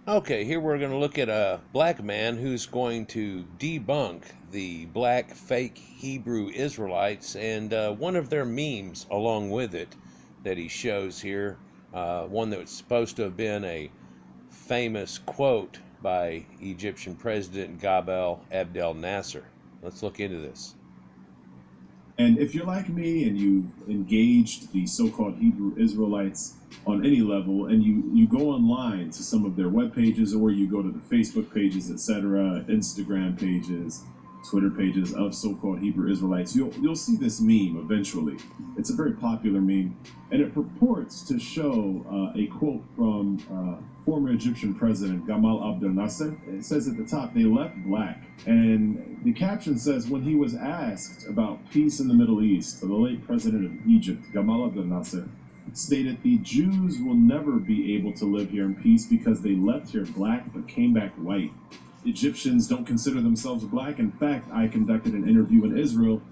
Okay, here we're going to look at a black man who's going to debunk the black fake Hebrew Israelites and one of their memes along with it that he shows here. One that was supposed to have been a famous quote by Egyptian President Gabel Abdel Nasser. Let's look into this. And if you're like me and you've engaged the so-called Hebrew Israelites on any level, and you go online to some of their web pages, or you go to the Facebook pages, etc., Instagram pages, Twitter pages of so-called Hebrew Israelites, you'll see this meme eventually. It's a very popular meme, and it purports to show a quote from former Egyptian President Gamal Abdel Nasser. It says at the top, "They left black," and the caption says, "When he was asked about peace in the Middle East, the late president of Egypt, Gamal Abdel Nasser, stated the Jews will never be able to live here in peace because they left here black but came back white. Egyptians don't consider themselves black. In fact, I conducted an interview in Israel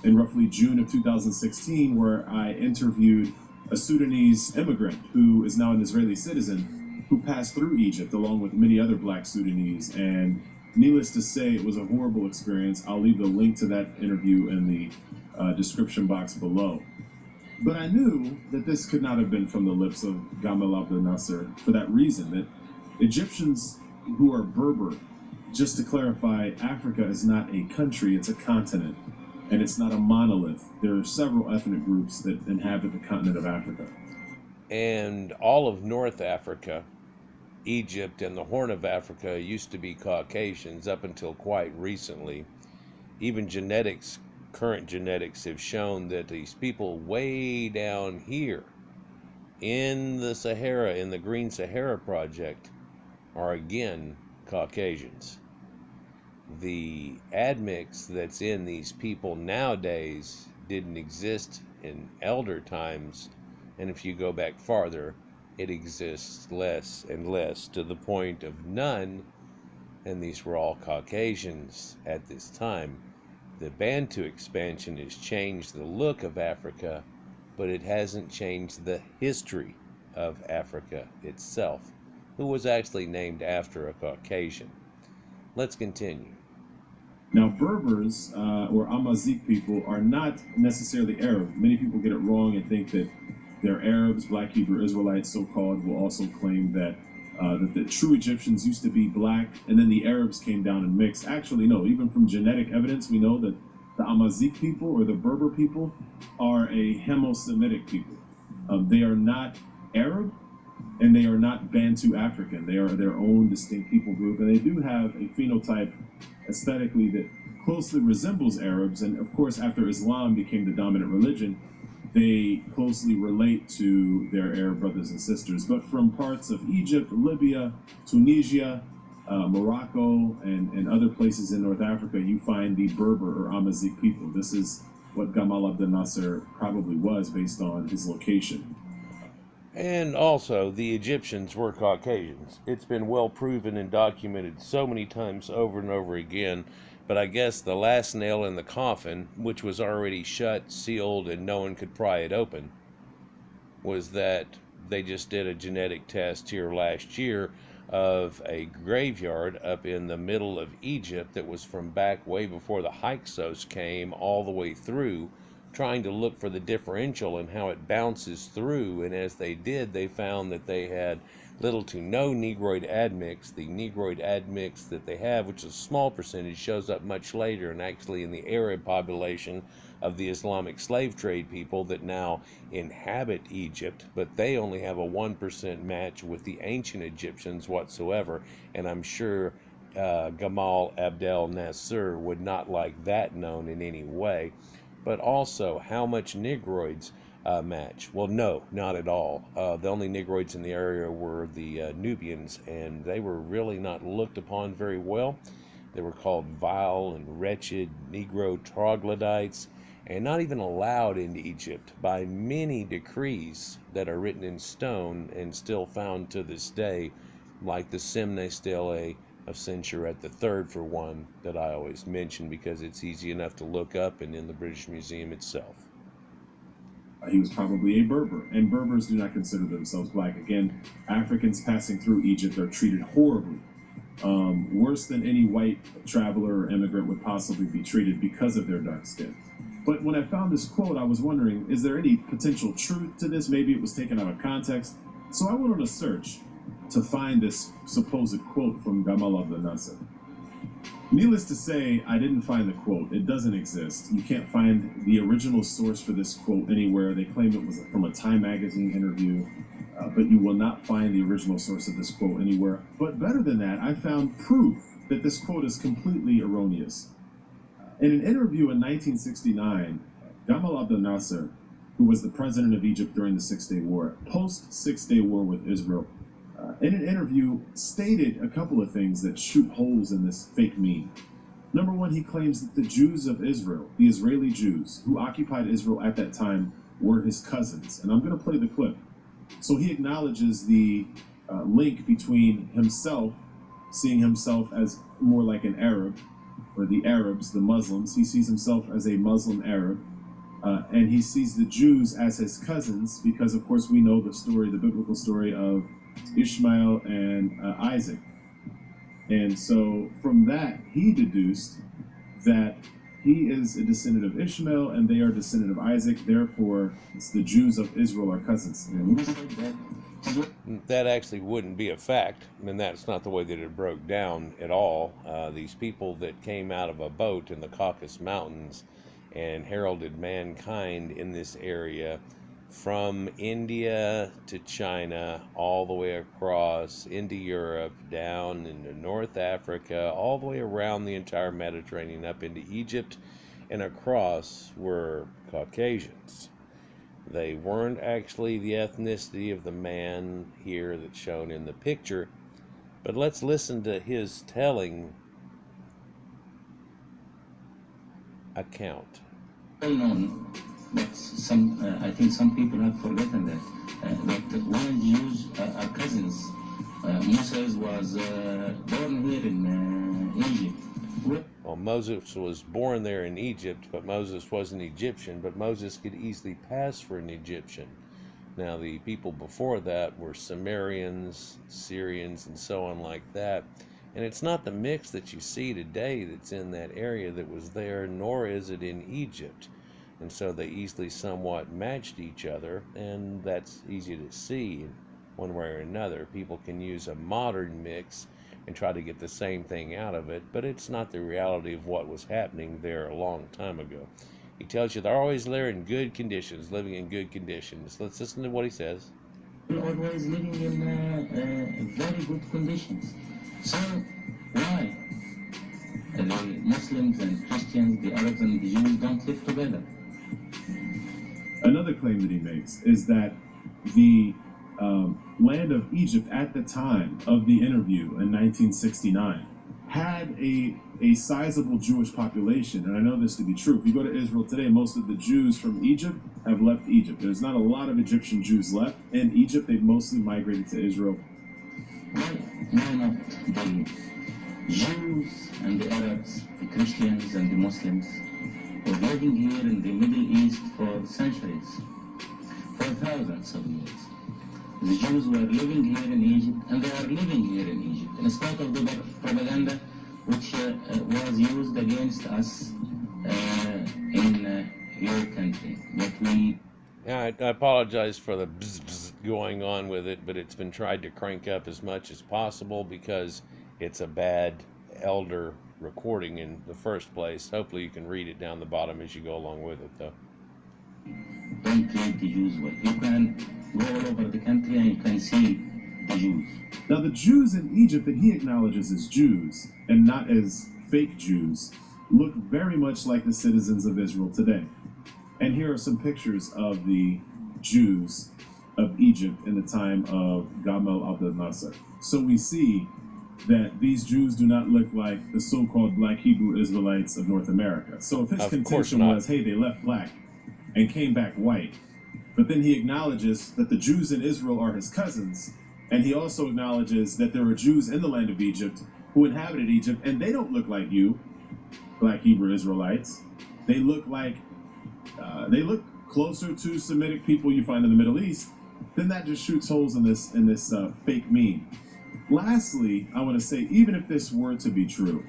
in roughly June of 2016 where I interviewed a Sudanese immigrant who is now an Israeli citizen who passed through Egypt along with many other black Sudanese. And needless to say, it was a horrible experience. I'll leave the link to that interview in the description box below. But I knew that this could not have been from the lips of Gamal Abdel Nasser for that reason, that Egyptians who are Berber, just to clarify, Africa is not a country, it's a continent, and it's not a monolith. There are several ethnic groups that inhabit the continent of Africa. And all of North Africa, Egypt, and the Horn of Africa used to be Caucasians up until quite recently. Even current genetics have shown that these people way down here in the Sahara, in the Green Sahara Project, are again Caucasians. The admix that's in these people nowadays didn't exist in elder times, and if you go back farther, it exists less and less to the point of none, and these were all Caucasians at this time. The Bantu expansion has changed the look of Africa, but it hasn't changed the history of Africa itself, who was actually named after a Caucasian. Let's continue. Now, Berbers or Amazigh people are not necessarily Arab. Many people get it wrong and think that they're Arabs. Black Hebrew Israelites, so-called, will also claim that the true Egyptians used to be black, and then the Arabs came down and mixed. Actually, no. Even from genetic evidence, we know that the Amazigh people or the Berber people are a Hemo-Semitic people. They are not Arab, and they are not Bantu African. They are their own distinct people group, and they do have a phenotype aesthetically that closely resembles Arabs. And of course, after Islam became the dominant religion, they closely relate to their Arab brothers and sisters. But from parts of Egypt, Libya, Tunisia, Morocco, and other places in North Africa, you find the Berber or Amazigh people. This is what Gamal Abdel Nasser probably was based on his location. And also, the Egyptians were Caucasians. It's been well proven and documented so many times over and over again. But I guess the last nail in the coffin, which was already shut, sealed, and no one could pry it open, was that they just did a genetic test here last year of a graveyard up in the middle of Egypt that was from back way before the Hyksos came all the way through, trying to look for the differential and how it bounces through. And as they did, they found that they had little to no Negroid admix. The Negroid admix that they have, which is a small percentage, shows up much later and actually in the Arab population of the Islamic slave trade people that now inhabit Egypt, but they only have a 1% match with the ancient Egyptians whatsoever. And I'm sure Gamal Abdel Nasser would not like that known in any way. But also, how much Negroids match? Well, no, not at all. The only Negroids in the area were the Nubians, and they were really not looked upon very well. They were called vile and wretched Negro troglodytes, and not even allowed into Egypt by many decrees that are written in stone and still found to this day, like the Simne Stele of Sensuret the Third, for one, that I always mention because it's easy enough to look up and in the British Museum itself. He was probably a Berber, and Berbers do not consider themselves black. Again, Africans passing through Egypt are treated horribly, worse than any white traveler or immigrant would possibly be treated because of their dark skin. But when I found this quote, I was wondering, is there any potential truth to this? Maybe it was taken out of context. So I went on a search to find this supposed quote from Gamal Abdel Nasser. Needless to say, I didn't find the quote. It doesn't exist. You can't find the original source for this quote anywhere. They claim it was from a Time magazine interview, but you will not find the original source of this quote anywhere. But better than that, I found proof that this quote is completely erroneous. In an interview in 1969, Gamal Abdel Nasser, who was the president of Egypt during the Six-Day War, post-Six-Day War with Israel, in an interview stated a couple of things that shoot holes in this fake meme. Number one, he claims that the Jews of Israel, the Israeli Jews who occupied Israel at that time, were his cousins. And I'm going to play the clip. So he acknowledges the link between himself, seeing himself as more like an Arab, or the Arabs, the Muslims. He sees himself as a Muslim Arab, and he sees the Jews as his cousins because, of course, we know the story, the biblical story of Ishmael and Isaac. And so from that, he deduced that he is a descendant of Ishmael and they are a descendant of Isaac. Therefore, it's the Jews of Israel are cousins. That actually wouldn't be a fact, and that's not the way that it broke down at all. These people that came out of a boat in the Caucasus Mountains and heralded mankind in this area from India to China, all the way across into Europe, down into North Africa, all the way around the entire Mediterranean, up into Egypt and across, were Caucasians. They weren't actually the ethnicity of the man here that's shown in the picture, but let's listen to his telling account. Well known, but I think some people have forgotten that when Jews are cousins, Moses was born here in Egypt. Well, Moses was born there in Egypt, but Moses wasn't Egyptian, but Moses could easily pass for an Egyptian. Now, the people before that were Sumerians, Syrians, and so on like that. And it's not the mix that you see today that's in that area that was there, nor is it in Egypt. And so they easily somewhat matched each other, and that's easy to see one way or another. People can use a modern mix and try to get the same thing out of it, but it's not the reality of what was happening there a long time ago. He tells you they're always there in good conditions, living in good conditions. Let's listen to what he says. Always living in very good conditions. So why the Muslims and Christians, the Arabs and the Jews don't live together? Another claim that he makes is that the land of Egypt at the time of the interview in 1969 had a sizable Jewish population, and I know this to be true. If you go to Israel today, most of the Jews from Egypt have left Egypt. There's not a lot of Egyptian Jews left in Egypt. They've mostly migrated to Israel. Why not the Jews and the Arabs, the Christians and the Muslims were living here in the Middle East for centuries, for thousands of years. The Jews were living here in Egypt, and they are living here in Egypt, in spite of the propaganda which was used against us in your country. But we... Yeah, I apologize for the bzz, bzz going on with it, but it's been tried to crank up as much as possible because it's a bad elder recording in the first place. Hopefully you can read it down the bottom as you go along with it, though. Don't treat the Jews well. You can go all over the country and you can see the Jews. Now, the Jews in Egypt that he acknowledges as Jews, and not as fake Jews, look very much like the citizens of Israel today. And here are some pictures of the Jews of Egypt in the time of Gamal Abdel Nasser. So we see that these Jews do not look like the so-called black Hebrew Israelites of North America. So if his contention was, hey, they left black and came back white, but then he acknowledges that the Jews in Israel are his cousins, and he also acknowledges that there are Jews in the land of Egypt who inhabited Egypt, and they don't look like you, black Hebrew Israelites. They look like, they look closer to Semitic people you find in the Middle East, then that just shoots holes in this fake meme. Lastly, I want to say, even if this were to be true,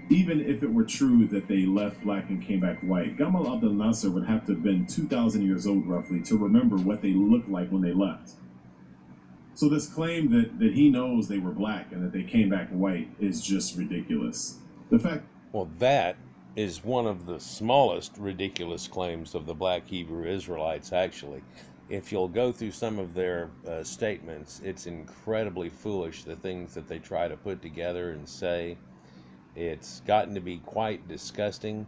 even if it were true that they left black and came back white, Gamal Abdel Nasser would have to have been 2,000 years old roughly to remember what they looked like when they left. So this claim that he knows they were black and that they came back white is just ridiculous. The fact... Well, that is one of the smallest ridiculous claims of the black Hebrew Israelites, actually. If you'll go through some of their statements, it's incredibly foolish, the things that they try to put together and say. It's gotten to be quite disgusting,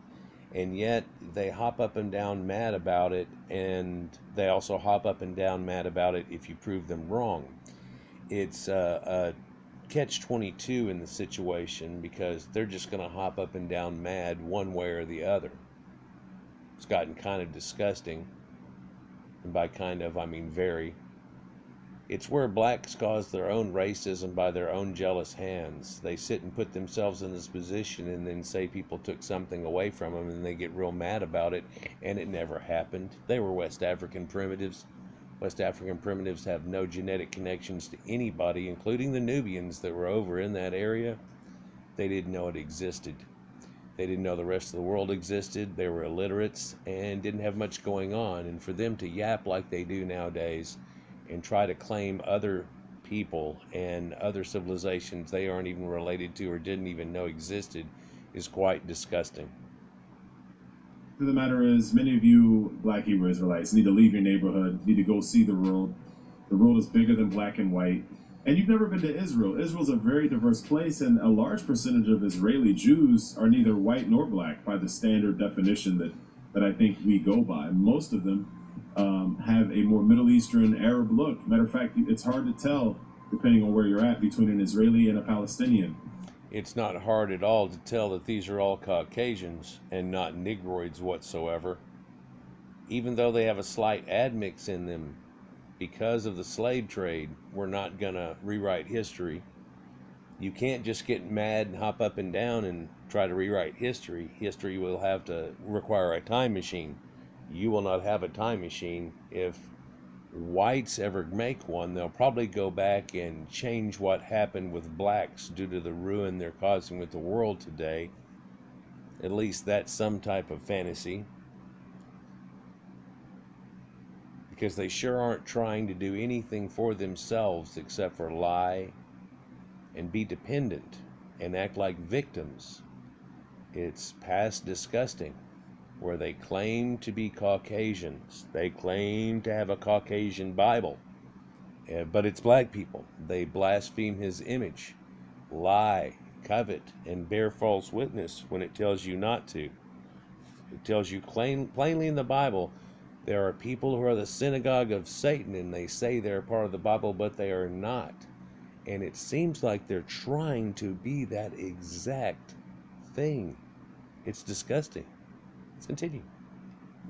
and yet they hop up and down mad about it, and they also hop up and down mad about it if you prove them wrong. It's a catch-22 in the situation, because they're just going to hop up and down mad one way or the other. It's gotten kind of disgusting, and by kind of, I mean very. It's where blacks cause their own racism by their own jealous hands. They sit and put themselves in this position and then say people took something away from them, and they get real mad about it, and it never happened. They were West African primitives. West African primitives have no genetic connections to anybody, including the Nubians that were over in that area. They didn't know it existed. They didn't know the rest of the world existed. They were illiterates and didn't have much going on. And for them to yap like they do nowadays and try to claim other people and other civilizations they aren't even related to or didn't even know existed is quite disgusting. The matter is, many of you black Hebrew Israelites need to leave your neighborhood, need to go see the world. The world is bigger than black and white. And you've never been to Israel. Israel's a very diverse place, and a large percentage of Israeli Jews are neither white nor black by the standard definition that I think we go by. Most of them have a more Middle Eastern Arab look. Matter of fact, it's hard to tell, depending on where you're at, between an Israeli and a Palestinian. It's not hard at all to tell that these are all Caucasians and not Negroids whatsoever, even though they have a slight admix in them. Because of the slave trade, we're not going to rewrite history. You can't just get mad and hop up and down and try to rewrite history. History will have to require a time machine. You will not have a time machine. If whites ever make one, they'll probably go back and change what happened with blacks due to the ruin they're causing with the world today. At least that's some type of fantasy. Because they sure aren't trying to do anything for themselves except for lie and be dependent and act like victims. It's past disgusting, where they claim to be Caucasians. They claim to have a Caucasian Bible, but it's black people. They blaspheme his image, lie, covet, and bear false witness when it tells you not to. It tells you plainly in the Bible, there are people who are the synagogue of Satan, and they say they're part of the Bible, but they are not. And it seems like they're trying to be that exact thing. It's disgusting. Let's continue.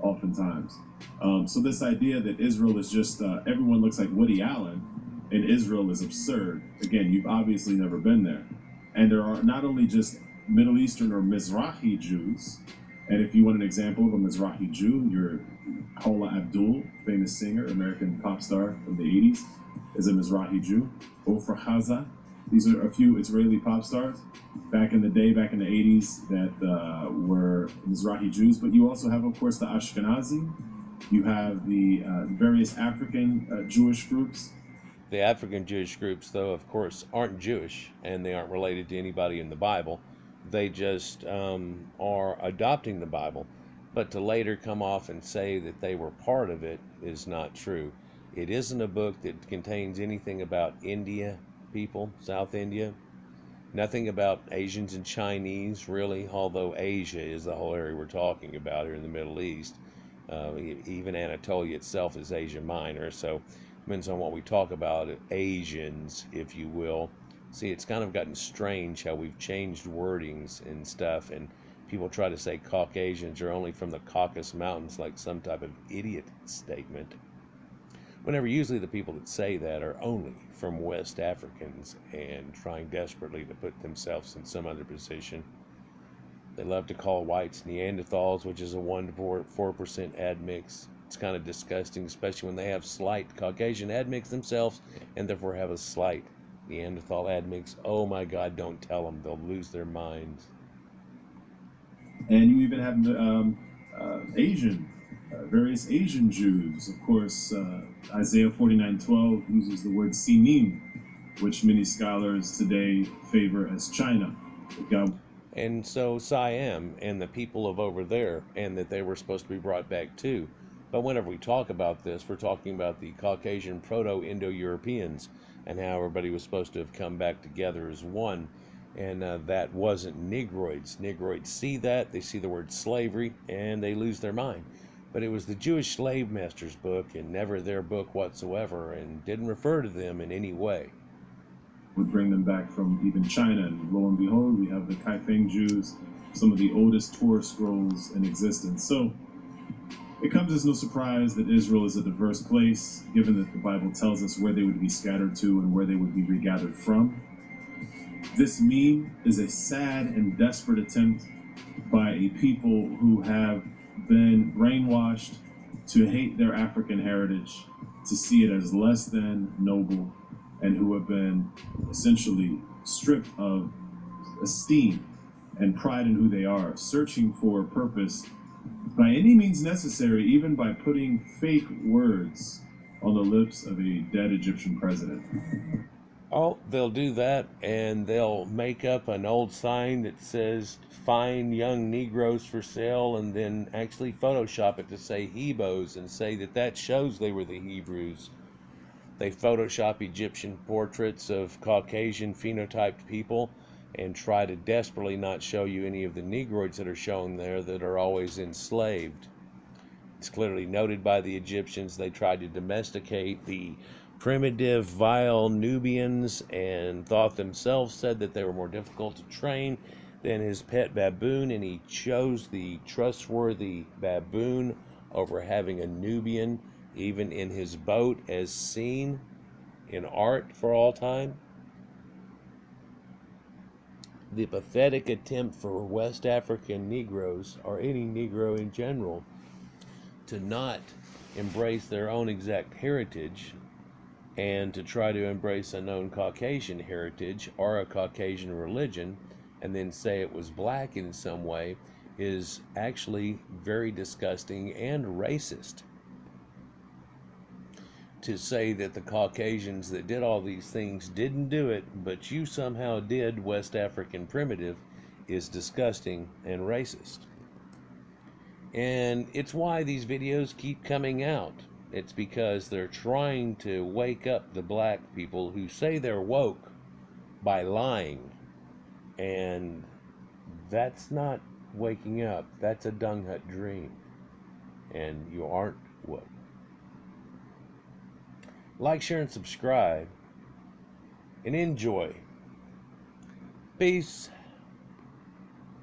Oftentimes. So this idea that Israel is just, everyone looks like Woody Allen, and Israel is absurd. Again, you've obviously never been there. And there are not only just Middle Eastern or Mizrahi Jews, and if you want an example of a Mizrahi Jew, you're Paula Abdul, famous singer, American pop star from the 80s, is a Mizrahi Jew. Ofra Haza, these are a few Israeli pop stars back in the day, back in the 80s, that were Mizrahi Jews. But you also have, of course, the Ashkenazi. You have the various African Jewish groups. The African Jewish groups, though, of course, aren't Jewish, and they aren't related to anybody in the Bible. They just are adopting the Bible. But to later come off and say that they were part of it is not true. It isn't a book that contains anything about India people, South India. Nothing about Asians and Chinese, really, although Asia is the whole area we're talking about here in the Middle East. Even Anatolia itself is Asia Minor, so it depends on what we talk about, Asians, if you will. See, it's kind of gotten strange how we've changed wordings and stuff, and people try to say Caucasians are only from the Caucasus Mountains like some type of idiot statement. Whenever usually the people that say that are only from West Africans and trying desperately to put themselves in some other position. They love to call whites Neanderthals, which is a 1 to 4% admix. It's kind of disgusting, especially when they have slight Caucasian admix themselves and therefore have a slight Neanderthal admix. Oh my God, don't tell them. They'll lose their minds. And you even have various Asian Jews. Of course, Isaiah 49:12 uses the word Sinim, which many scholars today favor as China. God. And so Siam and the people of over there, and that they were supposed to be brought back too. But whenever we talk about this, we're talking about the Caucasian Proto-Indo-Europeans and how everybody was supposed to have come back together as one. And that wasn't Negroids. Negroids see that, they see the word slavery, and they lose their mind. But it was the Jewish slave masters book and never their book whatsoever, and didn't refer to them in any way. Would bring them back from even China, and lo and behold, we have the Kaifeng Jews, some of the oldest Torah scrolls in existence. So it comes as no surprise that Israel is a diverse place, given that the Bible tells us where they would be scattered to and where they would be regathered from. This meme is a sad and desperate attempt by a people who have been brainwashed to hate their African heritage, to see it as less than noble, and who have been essentially stripped of esteem and pride in who they are, searching for a purpose by any means necessary, even by putting fake words on the lips of a dead Egyptian president. Oh, they'll do that, and they'll make up an old sign that says "Fine young Negroes for sale," and then actually Photoshop it to say Hebos and say that that shows they were the Hebrews. They Photoshop Egyptian portraits of Caucasian phenotyped people and try to desperately not show you any of the Negroids that are shown there that are always enslaved. It's clearly noted by the Egyptians they tried to domesticate the primitive, vile Nubians and thought themselves said that they were more difficult to train than his pet baboon, and he chose the trustworthy baboon over having a Nubian even in his boat as seen in art for all time. The pathetic attempt for West African Negroes, or any Negro in general, to not embrace their own exact heritage and to try to embrace a known Caucasian heritage or a Caucasian religion and then say it was black in some way is actually very disgusting and racist. To say that the Caucasians that did all these things didn't do it, but you somehow did, West African primitive, is disgusting and racist. And it's why these videos keep coming out. It's because they're trying to wake up the black people who say they're woke by lying. And that's not waking up. That's a dung hut dream. And you aren't woke. Like, share, and subscribe. And enjoy. Peace.